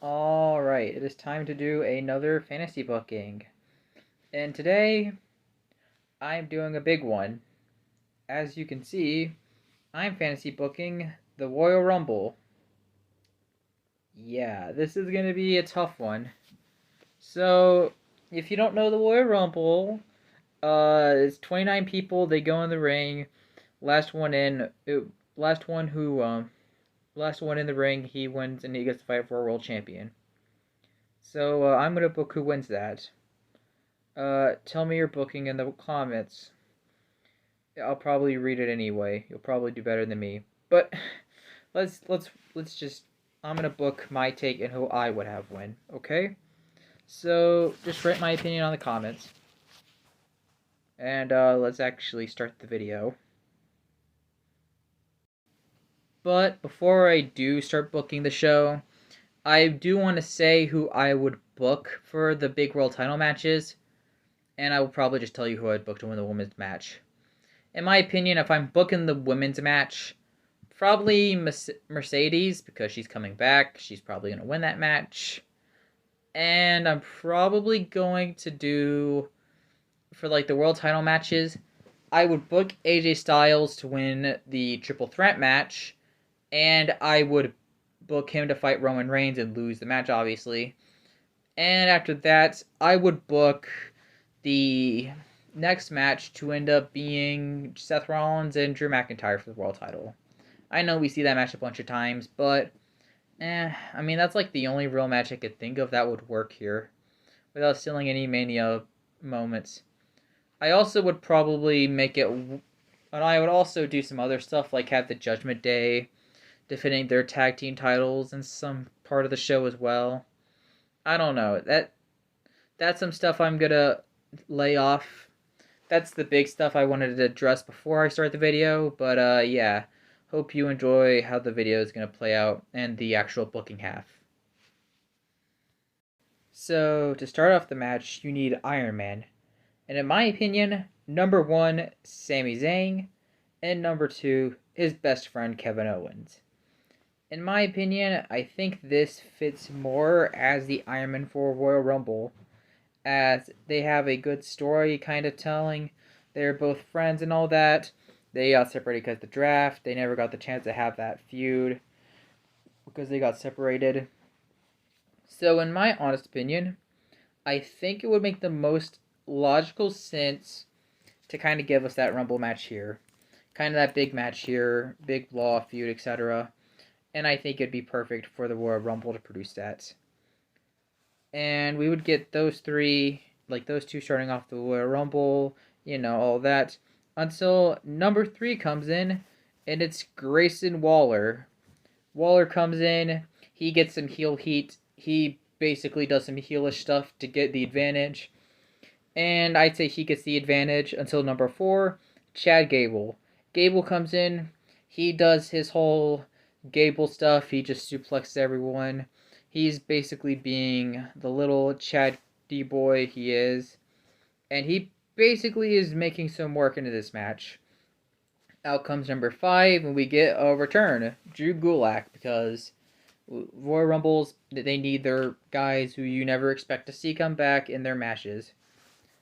Alright, it is time to do another fantasy booking. And today, I'm doing a big one. As you can see, I'm fantasy booking the Royal Rumble. Yeah, this is going to be a tough one. So, if you don't know the Royal Rumble, it's 29 people, they go in the ring. Last one in, last one who, last one in the ring, he wins and he gets to fight for a world champion. So, I'm going to book who wins that. Tell me your booking in the comments. I'll probably read it anyway. You'll probably do better than me. But let's just I'm gonna book my take and who I would have win. Okay? So just write my opinion on the comments. And let's actually start the video. But before I do start booking the show, I do want to say who I would book for the big world title matches. And I will probably just tell you who I'd book to win the women's match. In my opinion, if I'm booking the women's match, probably Mercedes, because she's coming back. She's probably going to win that match. And I'm probably going to do, for like the world title matches, I would book AJ Styles to win the triple threat match. And I would book him to fight Roman Reigns and lose the match, obviously. And after that, I would book the next match to end up being Seth Rollins and Drew McIntyre for the world title. I know we see that match a bunch of times, but I mean that's like the only real match I could think of that would work here without stealing any Mania moments. I also would probably make it, and I would also do some other stuff like have the Judgment Day defending their tag team titles in some part of the show as well. I don't know. That's some stuff I'm gonna lay off. That's the big stuff I wanted to address before I start the video, but yeah. Hope you enjoy how the video is going to play out and the actual booking half. So, to start off the match, you need Iron Man. And in my opinion, number 1, Sami Zayn, and number 2, his best friend Kevin Owens. In my opinion, I think this fits more as the Iron Man for Royal Rumble, as they have a good story kind of telling. They're both friends and all that. They got separated because of the draft. They never got the chance to have that feud because they got separated. So, in my honest opinion, I think it would make the most logical sense to kind of give us that Rumble match here. Kind of that big match here, big Law feud, etc. And I think it'd be perfect for the Royal Rumble to produce that. And we would get those three, like those two starting off the Royal Rumble, all that. Until number 3 comes in, and it's Grayson Waller. Waller comes in, he gets some heel heat. He basically does some heelish stuff to get the advantage. And I'd say he gets the advantage until number 4, Chad Gable. Gable comes in, he does his whole Gable stuff. He just suplexes everyone. He's basically being the little Chad D boy he is. And he basically is making some work into this match. Out comes number 5, and we get a return, Drew Gulak, because Royal Rumbles, they need their guys who you never expect to see come back in their matches.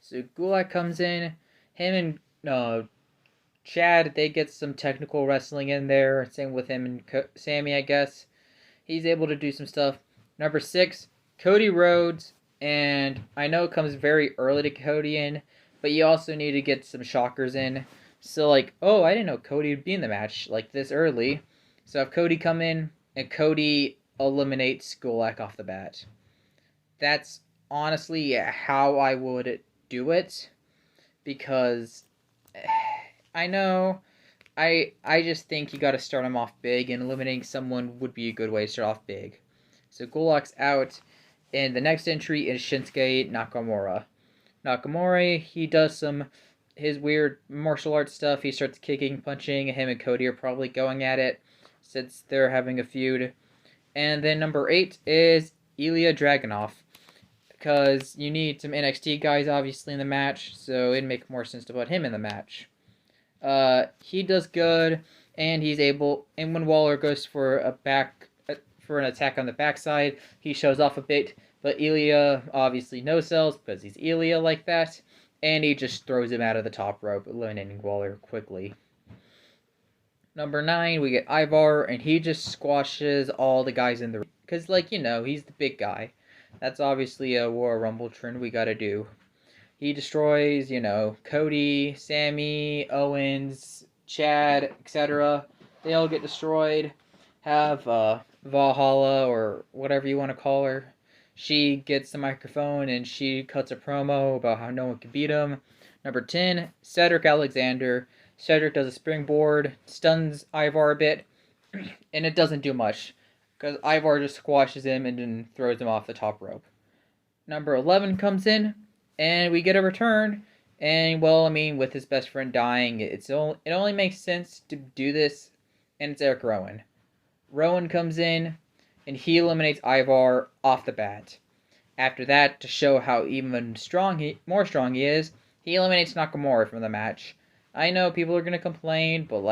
So Gulak comes in, him and Chad, they get some technical wrestling in there, same with him and Sammy, I guess. He's able to do some stuff. Number 6, Cody Rhodes, and I know it comes very early to Cody in, but you also need to get some shockers in. So, like, oh, I didn't know Cody would be in the match, like, this early. So have Cody come in, and Cody eliminates Gulak off the bat. That's honestly how I would do it, because I know, I just think you got to start him off big, and eliminating someone would be a good way to start off big. So Gulak's out, and the next entry is Shinsuke Nakamura. Nakamura, he does his weird martial arts stuff. He starts kicking, punching. Him and Cody are probably going at it since they're having a feud. And then number 8 is Ilya Dragunov, because you need some NXT guys obviously in the match, so it'd make more sense to put him in the match. He does good, and he's able. And when Waller goes for for an attack on the backside. He shows off a bit, but Ilya obviously no sells because he's Ilya like that, and he just throws him out of the top rope, eliminating Waller quickly. Number 9, we get Ivar, and he just squashes all the guys in the ring. Because, like, he's the big guy. That's obviously a Royal Rumble trend we gotta do. He destroys, Cody, Sammy, Owens, Chad, etc. They all get destroyed. Have Valhalla, or whatever you want to call her. She gets the microphone and she cuts a promo about how no one can beat him. Number 10, Cedric Alexander. Cedric does a springboard, stuns Ivar a bit, and it doesn't do much, because Ivar just squashes him and then throws him off the top rope. Number 11 comes in, and we get a return, and, with his best friend dying, it only makes sense to do this, and it's Eric Rowan. Rowan comes in, and he eliminates Ivar off the bat. After that, to show how even more strong he is, he eliminates Nakamura from the match. I know people are going to complain, but,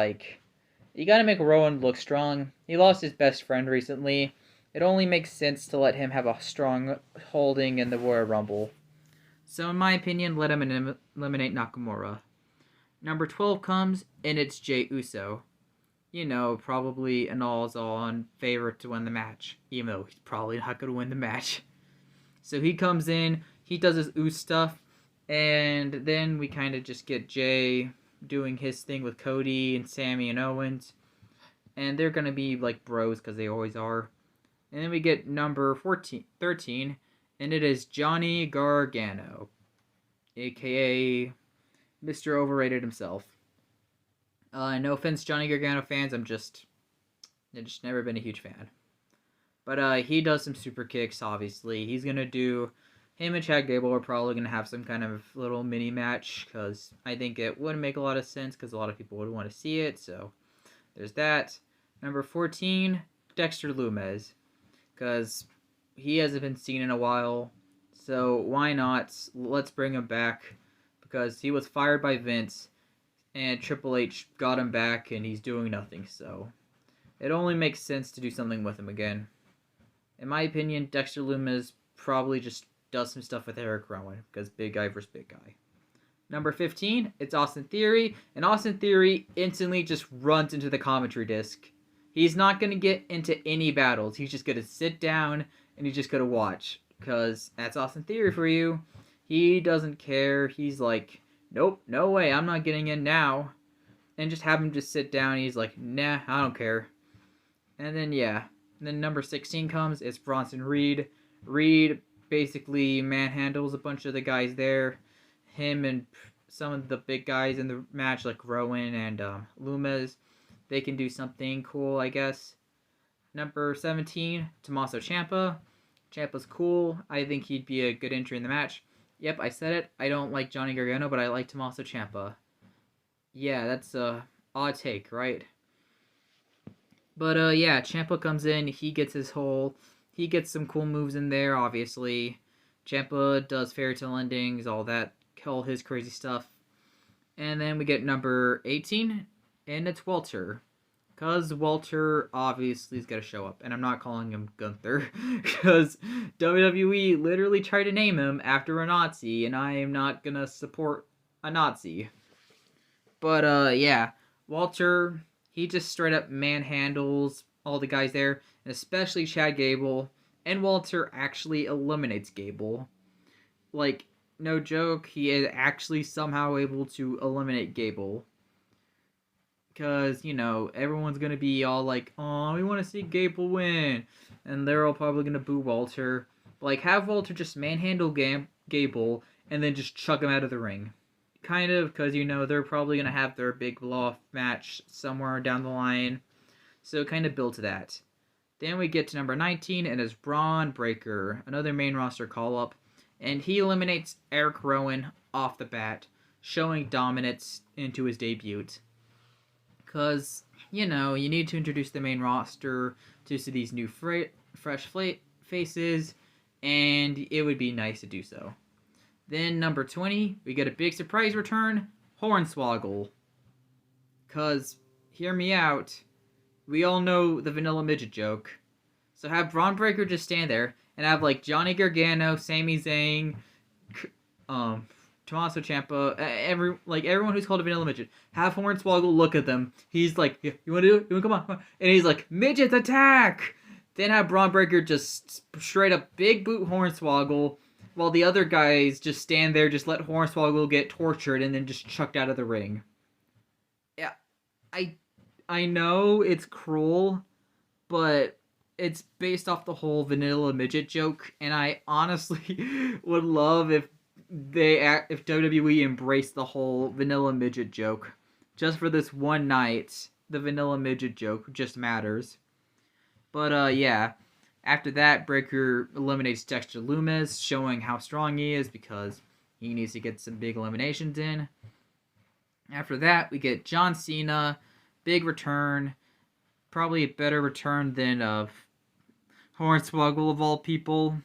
you gotta make Rowan look strong. He lost his best friend recently. It only makes sense to let him have a strong holding in the Royal Rumble. So, in my opinion, let him eliminate Nakamura. Number 12 comes, and it's Jey Uso. Probably an all favorite to win the match, even though he's probably not going to win the match. So he comes in, he does his Uso stuff, and then we kind of just get Jey doing his thing with Cody and Sammy and Owens. And they're going to be like bros because they always are. And then we get number 13, and it is Johnny Gargano, a.k.a. Mr. Overrated himself. No offense, Johnny Gargano fans, I've just never been a huge fan. But he does some super kicks, obviously. He's going to do... Him and Chad Gable are probably going to have some kind of little mini match, because I think it wouldn't make a lot of sense, because a lot of people would want to see it, so there's that. Number 14, Dexter Lumis, because he hasn't been seen in a while, so why not? Let's bring him back, because he was fired by Vince, and Triple H got him back, and he's doing nothing, so it only makes sense to do something with him again. In my opinion, Dexter Lumis probably just does some stuff with Eric Rowan, because big guy versus big guy. Number 15, it's Austin Theory, and Austin Theory instantly just runs into the commentary disc. He's not going to get into any battles. He's just going to sit down, and he's just going to watch, because that's Austin Theory for you. He doesn't care. He's like, nope, no way, I'm not getting in now. And just have him just sit down, he's like, nah, I don't care. And then, yeah. And then number 16 comes, it's Bronson Reed. Reed basically manhandles a bunch of the guys there. Him and some of the big guys in the match, like Rowan and Lumis, they can do something cool, I guess. Number 17, Tommaso Ciampa. Ciampa's cool. I think he'd be a good entry in the match. Yep, I said it. I don't like Johnny Gargano, but I like Tommaso Ciampa. Yeah, that's a odd take, right? But yeah, Ciampa comes in. He gets he gets some cool moves in there, obviously. Ciampa does fairy tale endings, all his crazy stuff. And then we get number 18, and it's Walter. Because Walter obviously is going to show up. And I'm not calling him Gunther. Because WWE literally tried to name him after a Nazi. And I am not going to support a Nazi. But yeah. Walter, he just straight up manhandles all the guys there. And especially Chad Gable. And Walter actually eliminates Gable. Like, no joke, he is actually somehow able to eliminate Gable. Because, everyone's going to be all like, oh, we want to see Gable win. And they're all probably going to boo Walter. But, like, have Walter just manhandle Gable and then just chuck him out of the ring. Kind of, because, they're probably going to have their big blow-off match somewhere down the line. So, kind of build to that. Then we get to number 19, and it's Braun Breaker, another main roster call-up. And he eliminates Eric Rowan off the bat, showing dominance into his debut. Because, you need to introduce the main roster to these new fresh faces, and it would be nice to do so. Then, number 20, we get a big surprise return, Hornswoggle. Because, hear me out, we all know the Vanilla Midget joke. So have Braun Breaker just stand there and have like Johnny Gargano, Sami Zayn, Tommaso Ciampa, everyone who's called a vanilla midget. Have Hornswoggle look at them. He's like, yeah, you want to do it? You want to come on? And he's like, midgets attack! Then have Braun Breaker just straight up big boot Hornswoggle, while the other guys just stand there, just let Hornswoggle get tortured, and then just chucked out of the ring. Yeah, I know it's cruel, but it's based off the whole vanilla midget joke, and I honestly would love if WWE embraced the whole vanilla midget joke. Just for this one night, the vanilla midget joke just matters. But yeah, after that, Breaker eliminates Dexter Lumis, showing how strong he is because he needs to get some big eliminations in. After that, we get John Cena, big return, probably a better return than Hornswoggle of all people.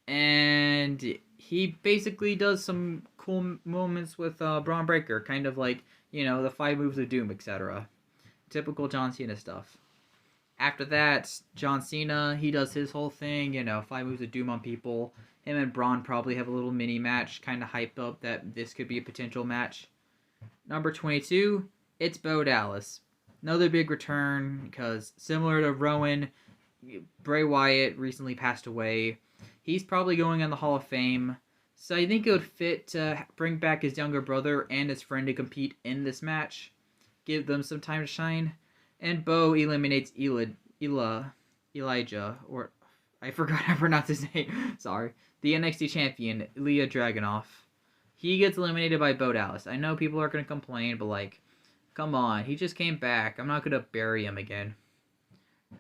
And he basically does some cool moments with Braun Breaker, kind of like, the 5 moves of doom, etc. Typical John Cena stuff. After that, John Cena, he does his whole thing, 5 moves of doom on people. Him and Braun probably have a little mini match, kind of hype up that this could be a potential match. Number 22, it's Bo Dallas. Another big return, because similar to Rowan, Bray Wyatt recently passed away. He's probably going in the Hall of Fame. So I think it would fit to bring back his younger brother and his friend to compete in this match. Give them some time to shine. And Bo eliminates Elijah, or I forgot how to pronounce his name. Sorry. The NXT champion, Ilya Dragunov. He gets eliminated by Bo Dallas. I know people are going to complain, but come on. He just came back. I'm not going to bury him again.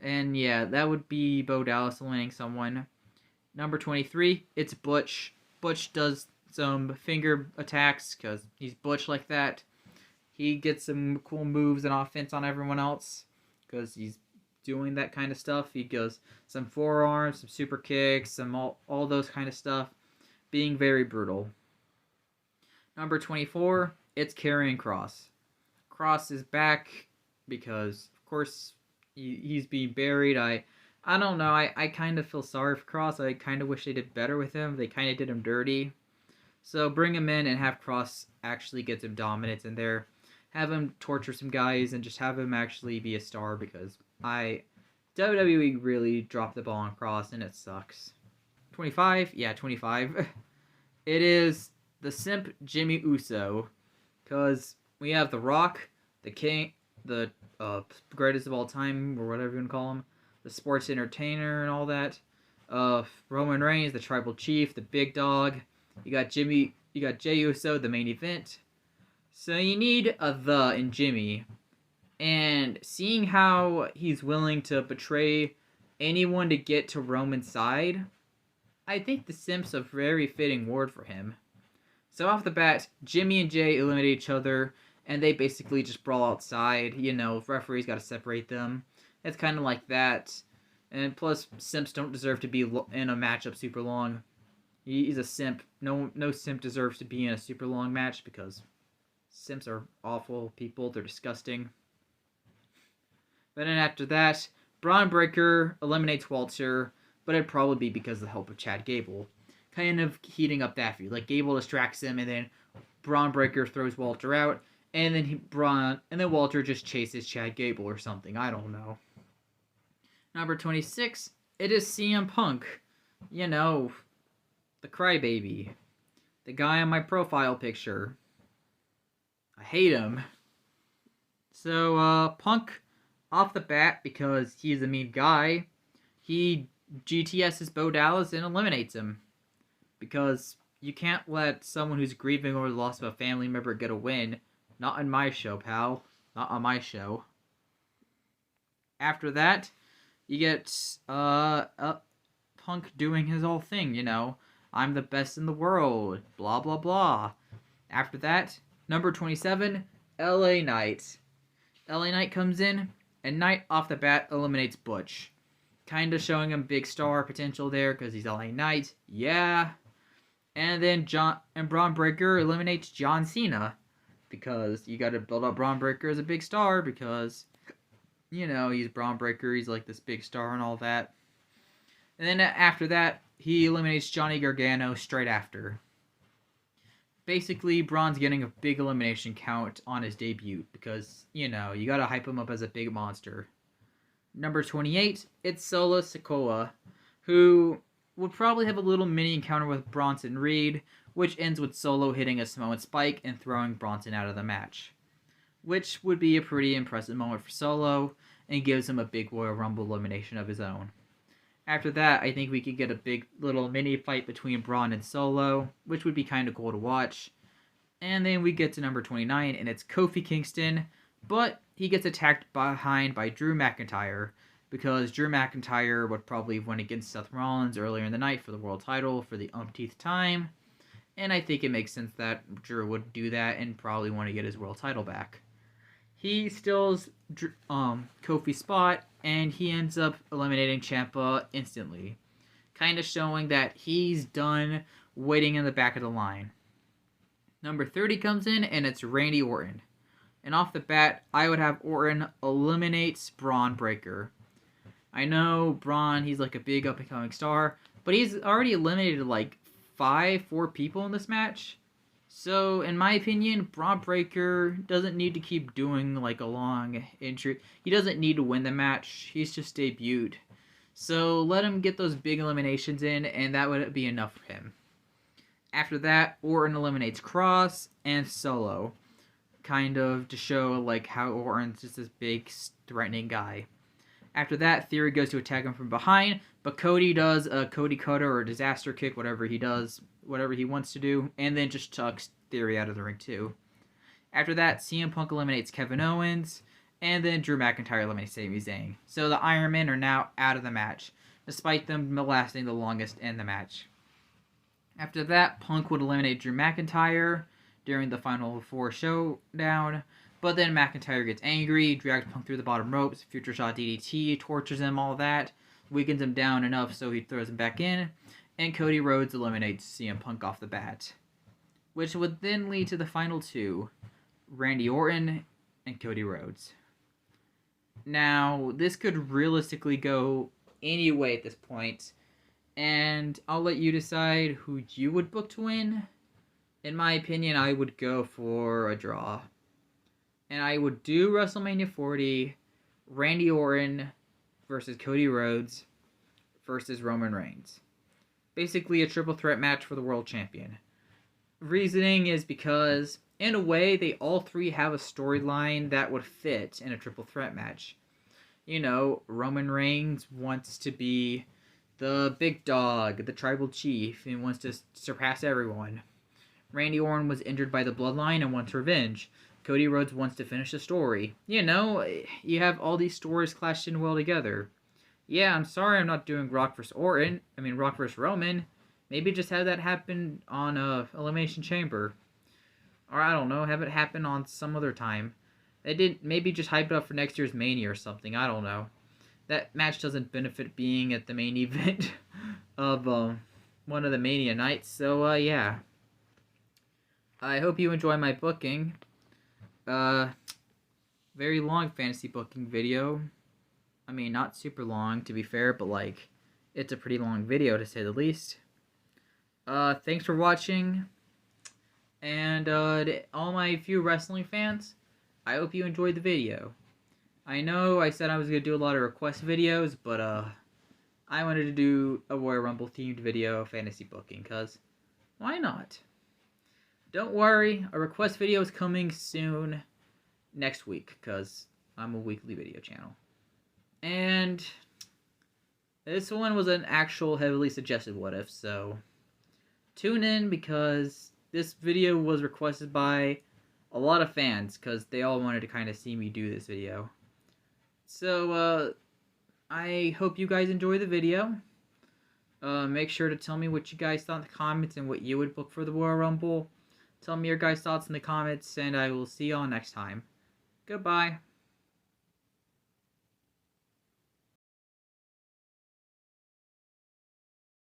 And yeah, that would be Bo Dallas eliminating someone. Number 23, it's Butch. Butch does some finger attacks because he's Butch like that. He gets some cool moves and offense on everyone else because he's doing that kind of stuff. He goes some forearms, some super kicks, some all those kind of stuff, being very brutal. Number 24, it's Karrion Kross. Kross is back because, of course, he's being buried. I don't know. I kind of feel sorry for Kross. I kind of wish they did better with him. They kind of did him dirty. So bring him in and have Kross actually get some dominance in there. Have him torture some guys and just have him actually be a star because WWE really dropped the ball on Kross and it sucks. 25? Yeah, 25. It is the simp Jimmy Uso. Because we have The Rock, the King, the greatest of all time, or whatever you want to call him, the sports entertainer and all that. Roman Reigns, the tribal chief, the big dog. You got Jay Uso, the main event. So you need a the in Jimmy. And seeing how he's willing to betray anyone to get to Roman's side, I think the simp's a very fitting word for him. So off the bat, Jimmy and Jay eliminate each other, and they basically just brawl outside. Referees got to separate them. It's kind of like that. And plus, simps don't deserve to be in a matchup super long. He's a simp. No simp deserves to be in a super long match because simps are awful people. They're disgusting. But then after that, Braun Breaker eliminates Walter, but it'd probably be because of the help of Chad Gable. Kind of heating up that feud. Gable distracts him, and then Braun Breaker throws Walter out, and then Walter just chases Chad Gable or something. I don't know. Number 26, it is CM Punk. The crybaby. The guy on my profile picture. I hate him. So, Punk, off the bat, because he's a mean guy, he GTS's Bo Dallas and eliminates him. Because you can't let someone who's grieving over the loss of a family member get a win. Not on my show, pal. Not on my show. After that, you get Punk doing his whole thing, I'm the best in the world, blah, blah, blah. After that, number 27, LA Knight. LA Knight comes in, and Knight off the bat eliminates Butch. Kind of showing him big star potential there, because he's LA Knight. Yeah. And then Braun Breaker eliminates John Cena. Because you got to build up Braun Breaker as a big star, because You know, he's Braun Breaker, he's like this big star and all that. And then after that, he eliminates Johnny Gargano straight after. Basically, Braun's getting a big elimination count on his debut because, you know, you gotta hype him up as a big monster. Number 28, it's Solo Sikoa, who will probably have a little mini encounter with Bronson Reed, which ends with Solo hitting a Samoan spike and throwing Bronson out of the match. Which would be a pretty impressive moment for Solo, and gives him a big Royal Rumble elimination of his own. After that, I think we could get a big little mini fight between Braun and Solo, which would be kind of cool to watch. And then we get to number 29, and it's Kofi Kingston, but he gets attacked behind by Drew McIntyre, because Drew McIntyre would probably win against Seth Rollins earlier in the night for the world title for the umpteenth time, and I think it makes sense that Drew would do that and probably want to get his world title back. He steals Kofi's spot, and he ends up eliminating Ciampa instantly, kind of showing that he's done waiting in the back of the line. Number 30 comes in, and it's Randy Orton. And off the bat, I would have Orton eliminates Braun Breaker. I know Braun, he's like a big up-and-coming star, but he's already eliminated like 4 people in this match. So, in my opinion, Braun Breaker doesn't need to keep doing like a long injury. He doesn't need to win the match. He's just debuted. So, let him get those big eliminations in, and that would be enough for him. After that, Orton eliminates Cross and Solo, kind of to show like how Orton's just this big, threatening guy. After that, Theory goes to attack him from behind, but Cody does a Cody Cutter or a disaster kick, whatever he does, whatever he wants to do, and then just chucks Theory out of the ring too. After that, CM Punk eliminates Kevin Owens, and then Drew McIntyre eliminates Sami Zayn. So the Iron Men are now out of the match, despite them lasting the longest in the match. After that, Punk would eliminate Drew McIntyre during the Final 4 showdown, but then McIntyre gets angry, drags Punk through the bottom ropes, future shot DDT, tortures him, all that, weakens him down enough so he throws him back in, and Cody Rhodes eliminates CM Punk off the bat. Which would then lead to the final 2, Randy Orton and Cody Rhodes. Now, this could realistically go any way at this point, and I'll let you decide who you would book to win. In my opinion, I would go for a draw. And I would do WrestleMania 40, Randy Orton versus Cody Rhodes versus Roman Reigns. Basically a triple threat match for the world champion. Reasoning is because, in a way, they all 3 have a storyline that would fit in a triple threat match. You know, Roman Reigns wants to be the big dog, the tribal chief, and wants to surpass everyone. Randy Orton was injured by the bloodline and wants revenge. Cody Rhodes wants to finish the story. You know, you have all these stories clashed in well together. Yeah, I'm sorry I'm not doing Rock vs. Rock vs. Roman. Maybe just have that happen on Elimination Chamber. Or I don't know, have it happen on some other time. They didn't, maybe just hype it up for next year's Mania or something, I don't know. That match doesn't benefit being at the main event of one of the Mania nights, so yeah. I hope you enjoy my booking. Very long fantasy booking video. I mean, not super long to be fair, but like, it's a pretty long video to say the least. Thanks for watching, and to all my few wrestling fans, I hope you enjoyed the video. I know I said I was going to do a lot of request videos, but I wanted to do a Royal Rumble themed video fantasy booking, cause why not? Don't worry, a request video is coming soon next week, because I'm a weekly video channel. And this one was an actual heavily suggested what if, so tune in, because this video was requested by a lot of fans, because they all wanted to kind of see me do this video. So, I hope you guys enjoy the video. Make sure to tell me what you guys thought in the comments and what you would book for the Royal Rumble. Tell me your guys' thoughts in the comments, and I will see y'all next time. Goodbye.